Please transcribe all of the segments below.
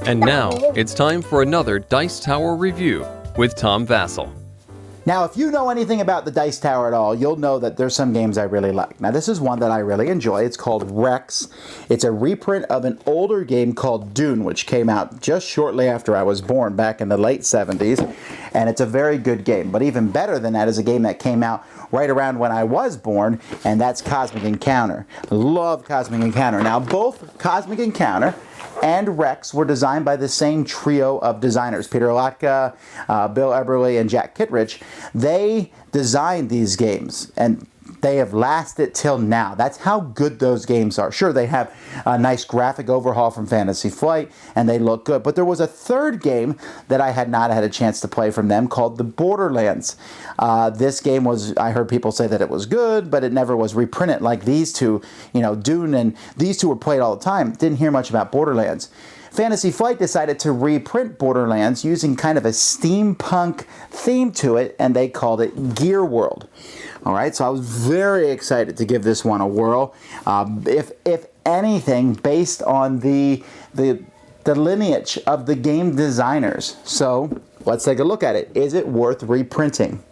And now, it's time for another Dice Tower review with Tom Vasel. Now, if you know anything about the Dice Tower at all, you'll know that there's some games I really like. Now, this is one that I really enjoy. It's called Rex. It's a reprint of an older game called Dune, which came out just shortly after I was born, back in the late 70s. And it's a very good game. But even better than that is a game that came out right around when I was born, and that's Cosmic Encounter. Love Cosmic Encounter. Now, both Cosmic Encounter and Rex were designed by the same trio of designers, Peter Latka, Bill Eberly, and Jack Kittredge. They designed these games, and they have lasted till now. That's how good those games are. Sure, they have a nice graphic overhaul from Fantasy Flight, and they look good. But there was a third game that I had not had a chance to play from them called the Borderlands. This game was, I heard people say that it was good, but it never was reprinted like these two. You know, Dune and these two were played all the time. Didn't hear much about Borderlands. Fantasy Flight decided to reprint Borderlands using kind of a steampunk theme to it, and they called it Gearworld. All right, so I was very excited to give this one a whirl. If anything, based on the lineage of the game designers. So let's take a look at it. Is it worth reprinting?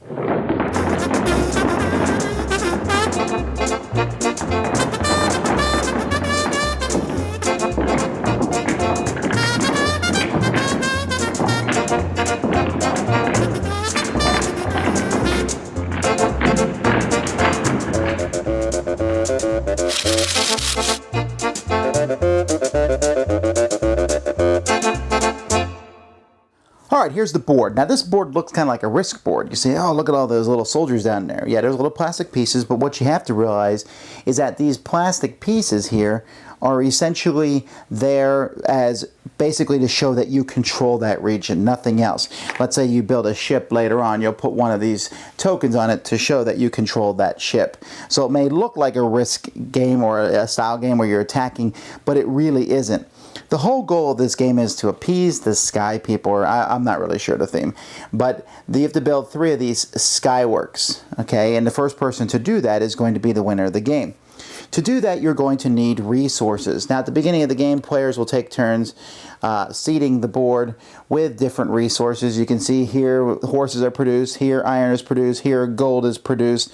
Alright, here's the board. Now this board looks kind of like a Risk board. You say, oh, look at all those little soldiers down there. Yeah, there's little plastic pieces, but what you have to realize is that these plastic pieces here are essentially there as basically to show that you control that region, nothing else. Let's say you build a ship later on, you'll put one of these tokens on it to show that you control that ship. So it may look like a Risk game or a style game where you're attacking, but it really isn't. The whole goal of this game is to appease the sky people, or I'm not really sure the theme, but you have to build 3 of these skyworks, okay? And the first person to do that is going to be the winner of the game. To do that, you're going to need resources. Now, at the beginning of the game, players will take turns seeding the board with different resources. You can see here horses are produced, here iron is produced, here gold is produced,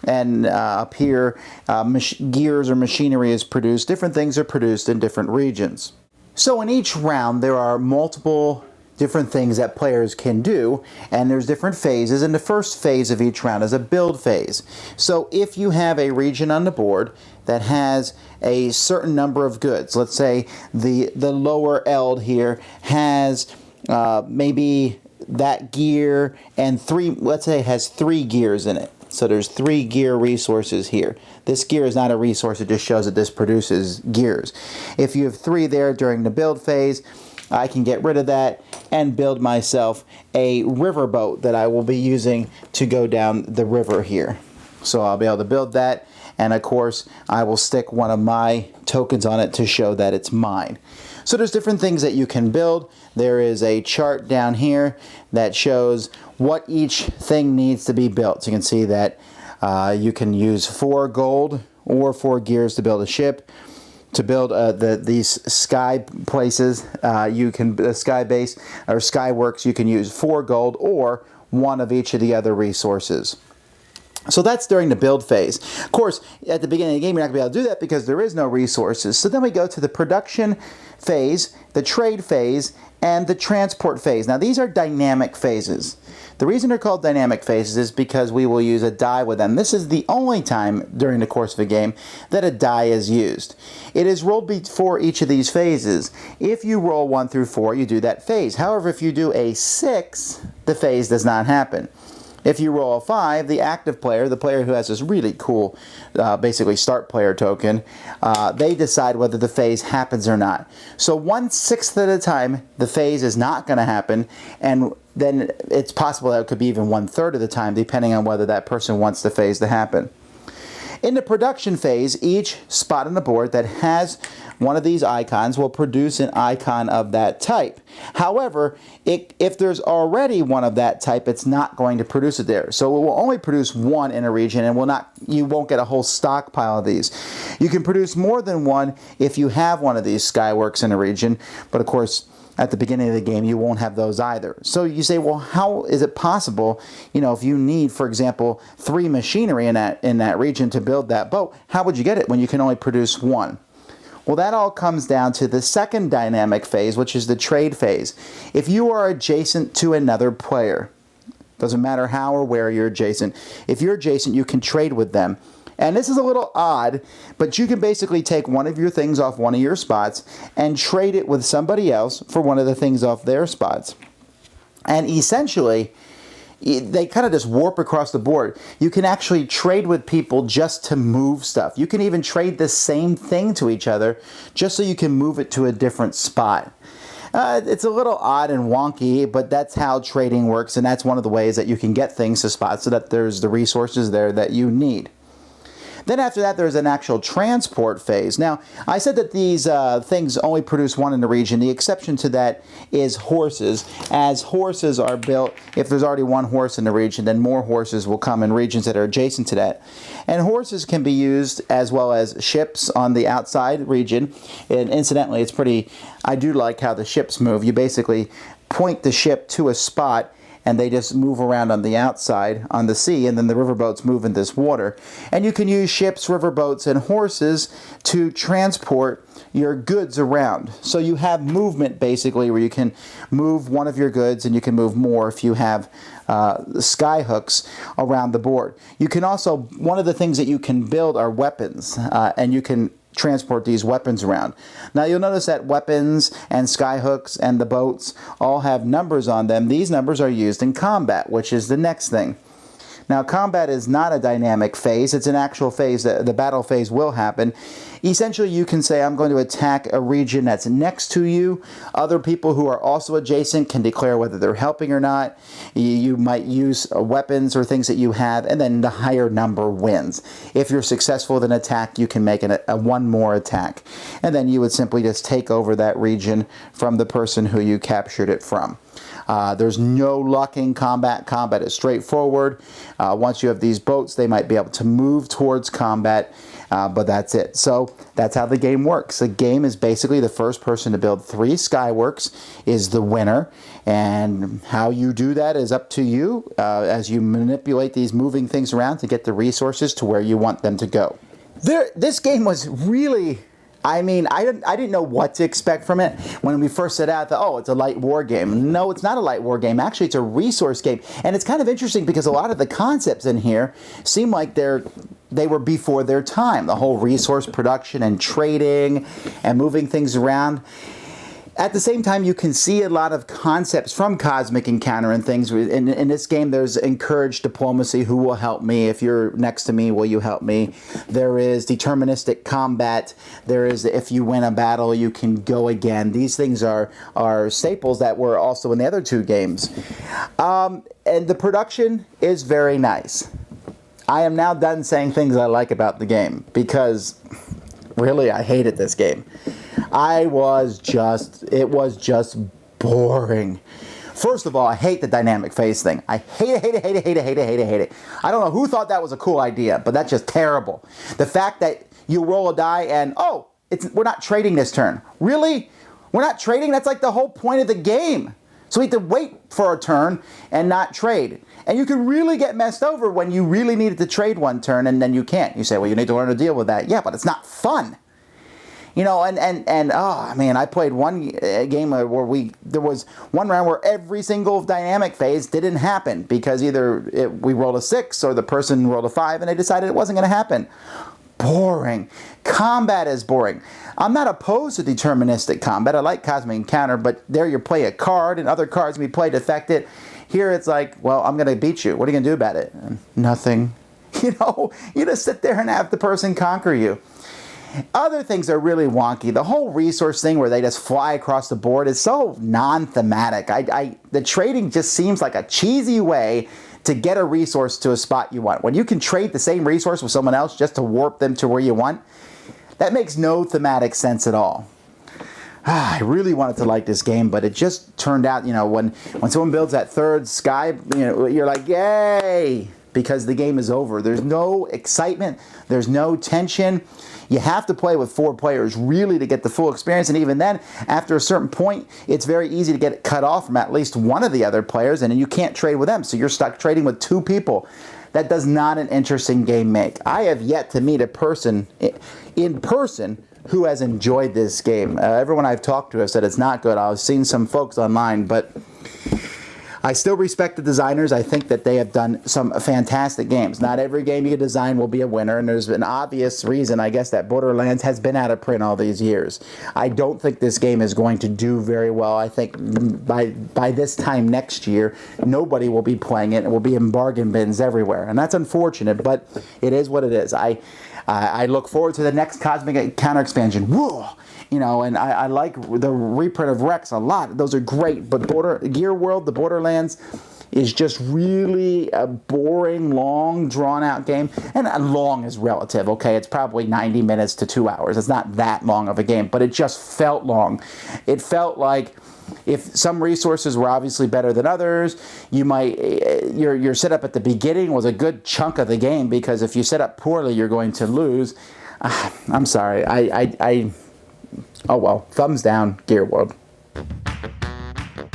and up here gears or machinery is produced. Different things are produced in different regions. So in each round, there are multiple different things that players can do, and there's different phases, and the first phase of each round is a build phase. So if you have a region on the board that has a certain number of goods, let's say the lower eld here has maybe that gear and let's say it has 3 gears in it. So there's 3 gear resources here. This gear is not a resource, it just shows that this produces gears. If you have 3 there during the build phase, I can get rid of that and build myself a riverboat that I will be using to go down the river here. So I'll be able to build that, and of course I will stick one of my tokens on it to show that it's mine. So there's different things that you can build. There is a chart down here that shows what each thing needs to be built. So you can see that you can use 4 gold or 4 gears to build a ship. To build these sky places, the sky base or skyworks, you can use 4 gold or 1 of each of the other resources. So that's during the build phase. Of course, at the beginning of the game, you're not going to be able to do that because there is no resources. So then we go to the production phase, the trade phase, and the transport phase. Now, these are dynamic phases. The reason they're called dynamic phases is because we will use a die with them. This is the only time during the course of a game that a die is used. It is rolled before each of these phases. If you roll 1 through 4, you do that phase. However, if you do a 6, the phase does not happen. If you roll a 5, the active player, the player who has this really cool, basically start player token, they decide whether the phase happens or not. So 1/6 at a time, the phase is not going to happen, and then it's possible that it could be even 1/3 of the time, depending on whether that person wants the phase to happen. In the production phase, each spot on the board that has one of these icons will produce an icon of that type. However, if there's already one of that type, it's not going to produce it there. So it will only produce one in a region, and you won't get a whole stockpile of these. You can produce more than one if you have one of these skyworks in a region, but of course, at the beginning of the game, you won't have those either. So you say, well, how is it possible, if you need, for example, 3 machinery in that region to build that boat, how would you get it when you can only produce 1? Well, that all comes down to the second dynamic phase, which is the trade phase. If you are adjacent to another player, doesn't matter how or where you're adjacent, if you're adjacent, you can trade with them. And this is a little odd, but you can basically take one of your things off one of your spots and trade it with somebody else for one of the things off their spots. And essentially, they kind of just warp across the board. You can actually trade with people just to move stuff. You can even trade the same thing to each other just so you can move it to a different spot. It's a little odd and wonky, but that's how trading works, and that's one of the ways that you can get things to spots so that there's the resources there that you need. Then after that, there's an actual transport phase. Now, I said that these things only produce 1 in the region. The exception to that is horses. As horses are built, if there's already 1 horse in the region, then more horses will come in regions that are adjacent to that. And horses can be used as well as ships on the outside region. And incidentally, I do like how the ships move. You basically point the ship to a spot, and they just move around on the outside on the sea, and then the riverboats move in this water. And you can use ships, riverboats, and horses to transport your goods around. So you have movement, basically, where you can move one of your goods, and you can move more if you have sky hooks around the board. You can also, one of the things that you can build are weapons, and you can transport these weapons around. Now you'll notice that weapons and skyhooks and the boats all have numbers on them. These numbers are used in combat, which is the next thing. Now, combat is not a dynamic phase. It's an actual phase. The battle phase will happen. Essentially, you can say, I'm going to attack a region that's next to you. Other people who are also adjacent can declare whether they're helping or not. You might use weapons or things that you have, and then the higher number wins. If you're successful with an attack, you can make a 1 more attack. And then you would simply just take over that region from the person who you captured it from. There's no luck in combat. Combat is straightforward. Once you have these boats, they might be able to move towards combat, but that's it. So that's how the game works. The game is basically the first person to build 3 skyworks is the winner, and how you do that is up to you as you manipulate these moving things around to get the resources to where you want them to go. This game was really... I didn't know what to expect from it when we first set out. It's a light war game. No, it's not a light war game. Actually, it's a resource game. And it's kind of interesting because a lot of the concepts in here seem like they were before their time. The whole resource production and trading and moving things around. At the same time, you can see a lot of concepts from Cosmic Encounter and things. In this game, there's encouraged diplomacy. Who will help me? If you're next to me, will you help me? There is deterministic combat. There is, if you win a battle, you can go again. These things are staples that were also in the other 2 games. And the production is very nice. I am now done saying things I like about the game because, really, I hated this game. It was just boring. First of all, I hate the dynamic phase thing. I hate it. I don't know who thought that was a cool idea, but that's just terrible. The fact that you roll a die and, we're not trading this turn. Really? We're not trading? That's like the whole point of the game. So we have to wait for a turn and not trade. And you can really get messed over when you really needed to trade one turn and then you can't. You say, well, you need to learn to deal with that. Yeah, but it's not fun. I played one game where there was one round where every single dynamic phase didn't happen because either we rolled a 6 or the person rolled a 5 and they decided it wasn't going to happen. Boring. Combat is boring. I'm not opposed to deterministic combat. I like Cosmic Encounter, but there you play a card and other cards can be played to affect it. Here it's like, well, I'm going to beat you. What are you going to do about it? Nothing. You just sit there and have the person conquer you. Other things are really wonky. The whole resource thing where they just fly across the board is so non-thematic. The trading just seems like a cheesy way to get a resource to a spot you want. When you can trade the same resource with someone else just to warp them to where you want, that makes no thematic sense at all. I really wanted to like this game, but it just turned out, when someone builds that 3rd sky, you're like, yay! because the game is over. There's no excitement. There's no tension. You have to play with 4 players really to get the full experience, and even then, after a certain point, it's very easy to get it cut off from at least one of the other players, and then you can't trade with them, so you're stuck trading with 2 people. That does not an interesting game make. I have yet to meet a person in person who has enjoyed this game. Everyone I've talked to has said it's not good. I've seen some folks online, but I still respect the designers. I think that they have done some fantastic games. Not every game you design will be a winner, and there's an obvious reason, I guess, that Borderlands has been out of print all these years. I don't think this game is going to do very well. I think by this time next year, nobody will be playing it. It will be in bargain bins everywhere, and that's unfortunate, but it is what it is. I look forward to the next Cosmic Encounter expansion. Whoa! You know, and I like the reprint of Rex a lot. Those are great, but Gearworld, the Borderlands, is just really a boring, long, drawn-out game. And long is relative, okay? It's probably 90 minutes to 2 hours. It's not that long of a game, but it just felt long. It felt like if some resources were obviously better than others, you might your setup at the beginning was a good chunk of the game, because if you set up poorly, you're going to lose. I'm sorry. Oh well, thumbs down, Gearworld.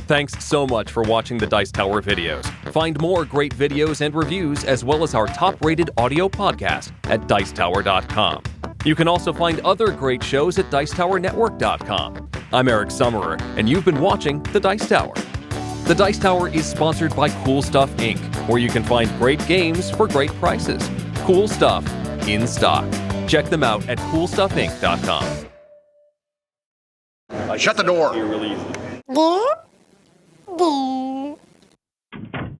Thanks so much for watching the Dice Tower videos. Find more great videos and reviews, as well as our top-rated audio podcast at Dicetower.com. You can also find other great shows at DicetowerNetwork.com. I'm Eric Summerer, and you've been watching The Dice Tower. The Dice Tower is sponsored by Cool Stuff Inc., where you can find great games for great prices. Cool stuff in stock. Check them out at CoolStuffInc.com. Shut the door. Good.